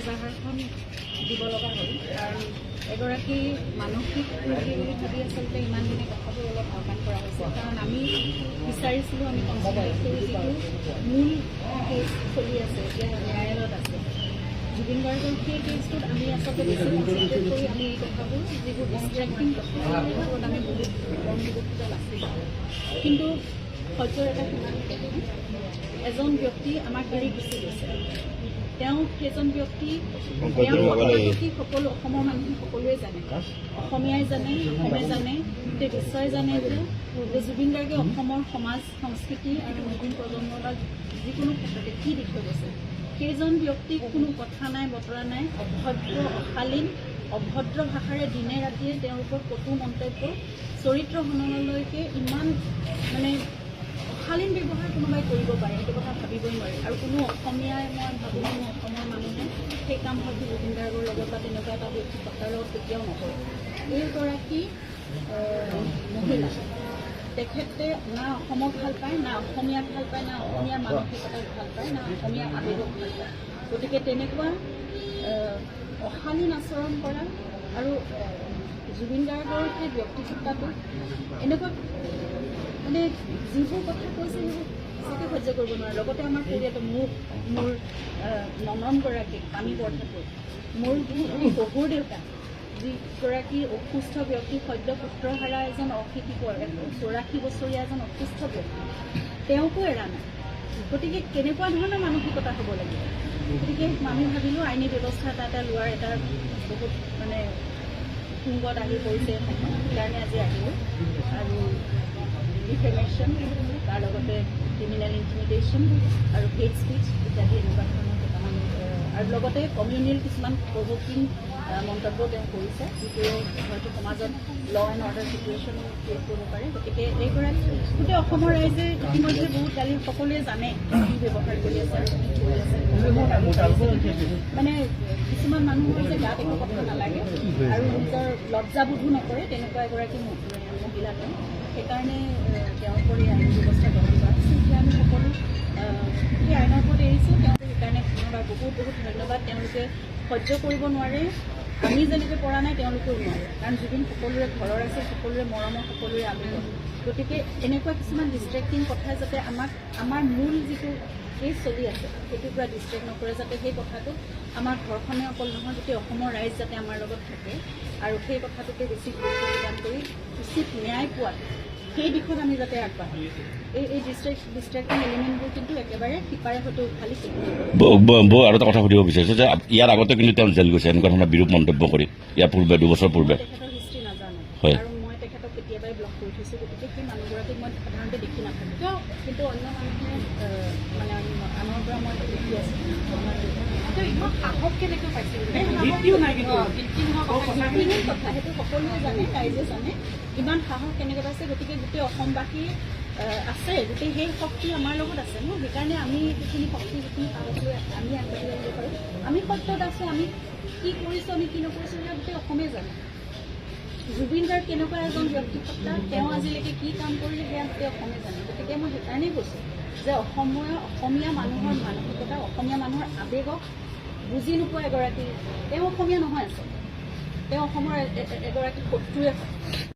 এজাহাৰখন দিব লগা হ'ল কাৰণ এগৰাকী মানসিক ৰোগী বুলি ভাবি আচলতে ইমান দিনে কথাবোৰ অলপ আওকাণ কৰা হৈছে কাৰণ আমি বিচাৰিছিলোঁ আমি কনচিডাৰ কৰি যিটো মূল কেছ চলি আছে এতিয়া ন্যায়ালয়ত আছে জুবিন গাৰ্গৰ সেই কেছটোত আমি আচলতে বেছি কনচিডাৰ কৰি আমি এই কথাবোৰ যিবোৰ ডিষ্ট্ৰেক্টিং কথা সেইবোৰত আমি বহুত মনোযোগিত নাছিলোঁ কিন্তু সহ্যৰ এটা সীমা এজন ব্যক্তি আমাক এৰি গুচি গৈছে তেওঁ সেইজন ব্যক্তি সকলো অসমৰ মানুহে সকলোৱে জানে অসমীয়াই জানে অসমে জানে গোটেই বিশ্বই জানে যে জুবিন গাৰ্গে অসমৰ সমাজ সংস্কৃতি আৰু নতুন প্ৰজন্মৰ বা যিকোনো ক্ষেত্ৰতে কি দি থৈ গৈছে সেইজন ব্যক্তিক কোনো কথা নাই বতৰা নাই অভদ্ৰ অশালীন অভদ্ৰ ভাষাৰে দিনে ৰাতিয়ে তেওঁলোকৰ কটু মন্তব্য চৰিত্ৰ হননলৈকে ইমান মানে অশালীন ব্যৱহাৰ কোনোবাই কৰিব পাৰে সেইটো কথা ভাবিবই নোৱাৰি আৰু কোনো অসমীয়াই মই ভাবোঁ কোনো অসমৰ মানুহে সেই কাম হয়তো জুবিন গাৰ্গৰ লগত বা তেনেকুৱা এটা ব্যক্তিগতাৰ লগত কেতিয়াও নকৰে এইগৰাকী মহিলা তেখেতে না অসমক ভাল পায় না অসমীয়াক ভাল পায় না অসমীয়া মানসিকতাক ভাল পায় না অসমীয়া আৱেগক ভাল পায় গতিকে তেনেকুৱা অশালীন আচৰণ কৰা আৰু জুবিন গাৰ্গৰ সেই ব্যক্তিগতাটো এনেকুৱা মানে যিবোৰ কথা কৈছে সেইবোৰ সঁচাকৈ সহ্য কৰিব নোৱাৰে লগতে আমাৰ পৰিয়ালটো মোৰ নননগৰাকী আমি বৰঠাকুৰ মোৰ শহুৰ দেউতা যিগৰাকী অসুস্থ ব্যক্তি সদ্য পুত্ৰহাৰা এজন অশীতিপৰ 84 বছৰীয়া এজন অসুস্থ ব্যক্তি তেওঁকো এৰা নাই গতিকে কেনেকুৱা ধৰণৰ মানসিকতা হ'ব লাগিব গতিকে আমি ভাবিলোঁ আইনী ব্যৱস্থা এটা লোৱাৰ এটা বহুত মানে তুংগত আহি পৰিছে সেইকাৰণে আজি আহিলোঁ আৰু ডিফেমেশ্যন তাৰ লগতে ক্ৰিমিনেল ইণ্টিমিডেশ্যন আৰু হেট স্পীচ ইত্যাদি এনেকুৱা ধৰণৰ কেইটামান আৰু লগতে কমিউনেল কিছুমান প্ৰভোকিং মন্তব্য তেওঁ কৰিছে যিটোৱে হয়তো সমাজত ল এণ্ড অৰ্ডাৰ চিটুৱেশ্যনো ক্ৰিয়েট কৰিব পাৰে গতিকে এইগৰাকী গোটেই অসমৰ ৰাইজে ইতিমধ্যে বহুত গালি সকলোৱে জানে কি ব্যৱহাৰ কৰি আছে আৰু কি কৰি আছে মানে কিছুমান মানুহৰ যে গাত একো কথা নালাগে আৰু নিজৰ লজ্জাবোধো নকৰে তেনেকুৱা এগৰাকী মহিলা তেওঁ সেইকাৰণে তেওঁৰ ওপৰত আইন ব্যৱস্থা গ্ৰহণ কৰা হৈছে এতিয়া আমি সকলো সেই আইনৰ ওপৰত এৰিছোঁ তেওঁ সেইকাৰণে ধন্যবাদ বহুত বহুত ধন্যবাদ তেওঁলোকে সহ্য কৰিব নোৱাৰে আমি যেনেকৈ পৰা নাই তেওঁলোকেও নোৱাৰে কাৰণ জুবিন সকলোৰে ঘৰৰ আছে সকলোৰে মৰমৰ সকলোৰে আবেগ গতিকে এনেকুৱা কিছুমান ডিষ্ট্ৰেক্টিং কথাই যাতে আমাৰ মূল যিটো কেছ চলি আছে সেইটোৰ পৰা ডিষ্ট্ৰেক্ট নকৰে যাতে সেই কথাটো আমাৰ ঘৰখনে অকল নহয় গোটেই অসমৰ ৰাইজ যাতে আমাৰ লগত থাকে আৰু সেই কথাটোকে বেছি গুৰুত্ব প্ৰদান কৰি উচিত ন্যায় পোৱাটো সেই দিশত আমি যাতে আগবাঢ়োঁ এই ডিষ্ট্ৰেক্টিং এলিমেণ্টবোৰ কিন্তু একেবাৰে সিপাৰে হয়তো উঠালি আৰু এটা কথা সুধিব বিচাৰিছোঁ যে ইয়াৰ আগতে কিন্তু তেওঁ জেল গৈছে এনেকুৱা ধৰণৰ বিৰূপ মন্তব্য কৰি ইয়াৰ পূৰ্বে 2 বছৰ পূৰ্বে তেখেতৰ হিষ্ট্ৰী নাজানো হয় আৰু মই তেখেতক কেতিয়াবাই ব্লক কৰি থৈছোঁ গতিকে সেই মানুহগৰাকীক মই সাধাৰণতে দেখি নাথাকোঁ কিন্তু অন্য মানুহে মানে আনৰ পৰা মই দেখি আছোঁ ইমান সাহস কেনেকৈ পাইছিল কথা সেইটো সকলোৱে জানে ৰাইজে জানে ইমান সাহস কেনেকৈ পাইছে গতিকে গোটেই অসমবাসী আছে গোটেই সেই শক্তি আমাৰ লগত আছে ন সেইকাৰণে আমি যিখিনি শক্তি যিখিনি সাহস লৈ আমি আগবাঢ়ি আহিব পাৰোঁ আমি সত্যত আছোঁ আমি কি কৰিছোঁ আমি কি নকৰিছোঁ সেয়া গোটেই অসমে জানে জুবিন গাৰ্গ কেনেকুৱা এজন ব্যক্তিগতা তেওঁ আজিলৈকে কি কাম কৰিলে সেয়া গোটেই অসমে জানে গতিকে মই সেইকাৰণেই কৈছোঁ যে অসমীয়া মানুহৰ মানসিকতা অসমীয়া মানুহৰ আৱেগক বুজি নোপোৱা এগৰাকী তেওঁ অসমীয়া নহয় আচলতে তেওঁ অসমৰ এগৰাকী শত্ৰুৱে হয়